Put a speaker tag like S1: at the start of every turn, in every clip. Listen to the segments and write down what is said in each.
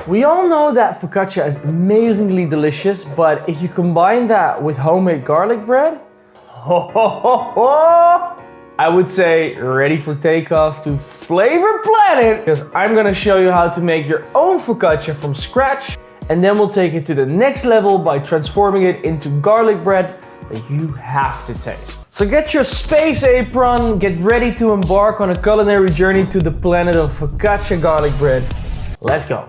S1: We all know that focaccia is amazingly delicious, but if you combine that with homemade garlic bread, I would say ready for takeoff to Flavor Planet, because I'm gonna show you how to make your own focaccia from scratch, and then we'll take it to the next level by transforming it into garlic bread that you have to taste. So get your space apron, get ready to embark on a culinary journey to the planet of focaccia garlic bread. Let's go.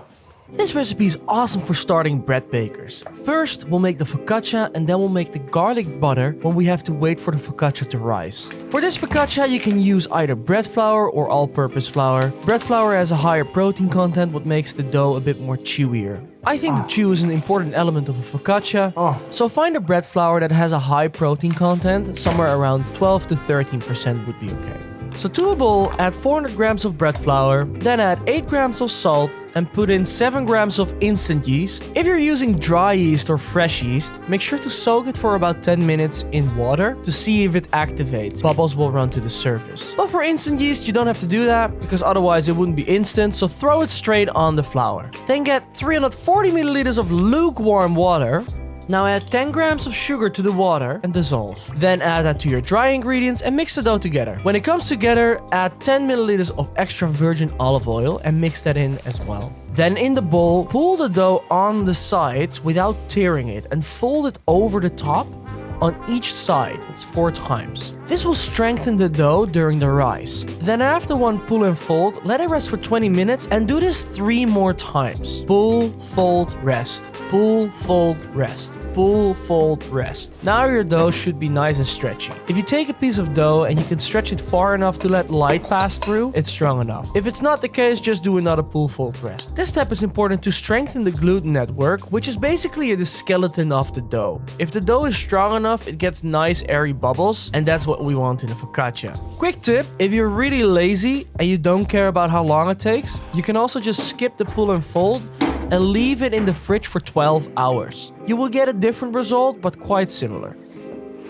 S2: This recipe is awesome for starting bread bakers. First, we'll make the focaccia and then we'll make the garlic butter when we have to wait for the focaccia to rise. For this focaccia, you can use either bread flour or all-purpose flour. Bread flour has a higher protein content, what makes the dough a bit more chewier. I think the chew is an important element of a focaccia, so find a bread flour that has a high protein content, somewhere around 12 to 13% would be okay. So to a bowl, add 400 grams of bread flour, then add 8 grams of salt and put in 7 grams of instant yeast. If you're using dry yeast or fresh yeast, make sure to soak it for about 10 minutes in water to see if it activates. Bubbles will run to the surface. But for instant yeast, you don't have to do that because otherwise it wouldn't be instant, so throw it straight on the flour. Then get 340 milliliters of lukewarm water. Now add 10 grams of sugar to the water and dissolve. Then add that to your dry ingredients and mix the dough together. When it comes together, add 10 milliliters of extra virgin olive oil and mix that in as well. Then in the bowl, pull the dough on the sides without tearing it and fold it over the top on each side. That's 4 times. This will strengthen the dough during the rise. Then after one pull and fold, let it rest for 20 minutes and do this 3 more times. Pull, fold, rest. Pull, fold, rest. Pull, fold, rest. Now your dough should be nice and stretchy. If you take a piece of dough and you can stretch it far enough to let light pass through, it's strong enough. If it's not the case, just do another pull, fold, rest. This step is important to strengthen the gluten network, which is basically the skeleton of the dough. If the dough is strong enough, it gets nice airy bubbles, and that's what we want in a focaccia. Quick tip, if you're really lazy and you don't care about how long it takes, you can also just skip the pull and fold and leave it in the fridge for 12 hours. You will get a different result, but quite similar.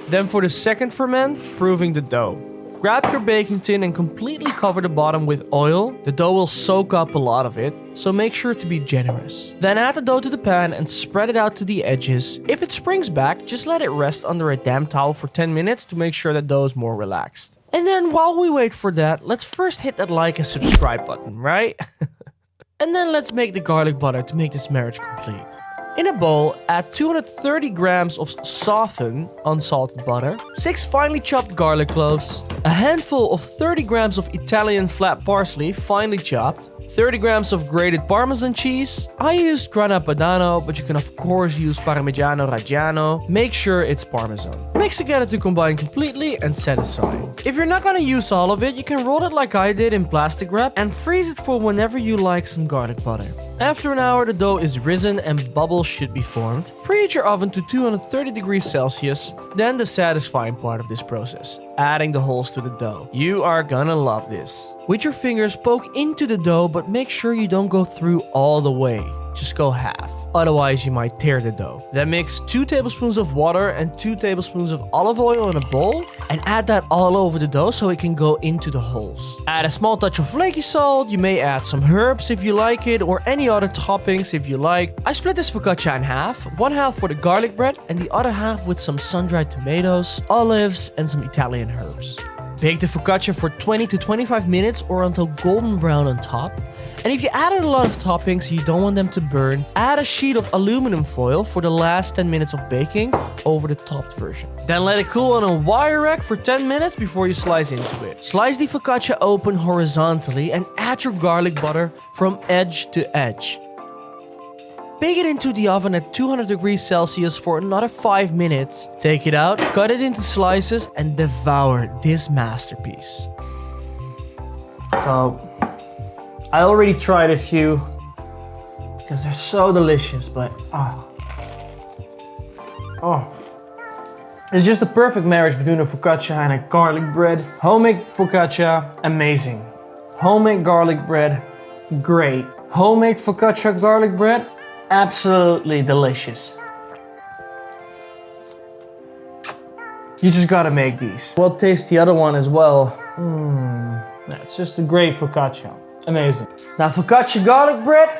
S2: Then for the second ferment, proving the dough. Grab your baking tin and completely cover the bottom with oil. The dough will soak up a lot of it, so make sure to be generous. Then add the dough to the pan and spread it out to the edges. If it springs back, just let it rest under a damp towel for 10 minutes to make sure the dough is more relaxed. And then while we wait for that, let's first hit that like and subscribe button, right? And then let's make the garlic butter to make this marriage complete. In a bowl, add 230 grams of softened, unsalted butter, 6 finely chopped garlic cloves, a handful of 30 grams of Italian flat parsley, finely chopped, 30 grams of grated Parmesan cheese. I used Gran Padano, but you can of course use Parmigiano Reggiano. Make sure it's Parmesan. Mix together to combine completely and set aside. If you're not gonna use all of it, you can roll it like I did in plastic wrap and freeze it for whenever you like some garlic butter. After an hour, the dough is risen and bubbles should be formed. Preheat your oven to 230 degrees Celsius. Then the satisfying part of this process, adding the holes to the dough. You are gonna love this. With your fingers, poke into the dough, but make sure you don't go through all the way. Just go half, otherwise you might tear the dough. Then mix 2 tablespoons of water and 2 tablespoons of olive oil in a bowl and add that all over the dough so it can go into the holes. Add a small touch of flaky salt. You may add some herbs if you like it, or any other toppings if you like. I split this focaccia in half, one half for the garlic bread and the other half with some sun-dried tomatoes, olives and some Italian herbs. Bake the focaccia for 20 to 25 minutes or until golden brown on top. And if you added a lot of toppings, you don't want them to burn, add a sheet of aluminum foil for the last 10 minutes of baking over the topped version. Then let it cool on a wire rack for 10 minutes before you slice into it. Slice the focaccia open horizontally and add your garlic butter from edge to edge. Bake it into the oven at 200 degrees Celsius for another 5 minutes. Take it out, cut it into slices, and devour this masterpiece.
S1: So, I already tried a few because they're so delicious, but it's just the perfect marriage between a focaccia and a garlic bread. Homemade focaccia, amazing. Homemade garlic bread, great. Homemade focaccia garlic bread, absolutely delicious. You just gotta make these. We'll taste the other one as well. It's just a great focaccia. Amazing. Now focaccia garlic bread,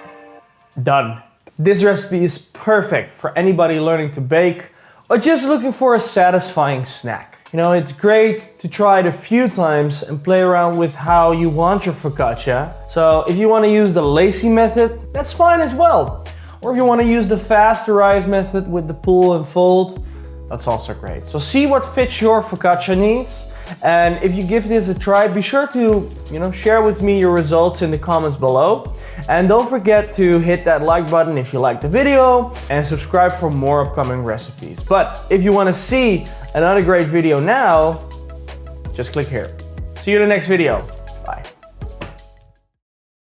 S1: Done. This recipe is perfect for anybody learning to bake or just looking for a satisfying snack. You know, it's great to try it a few times and play around with how you want your focaccia. So if you want to use the lacy method, that's fine as well. Or if you want to use the fast rise method with the pull and fold, that's also great. So see what fits your focaccia needs. And if you give this a try, be sure to, share with me your results in the comments below. And don't forget to hit that like button if you liked the video and subscribe for more upcoming recipes. But if you want to see another great video now, just click here. See you in the next video. Bye.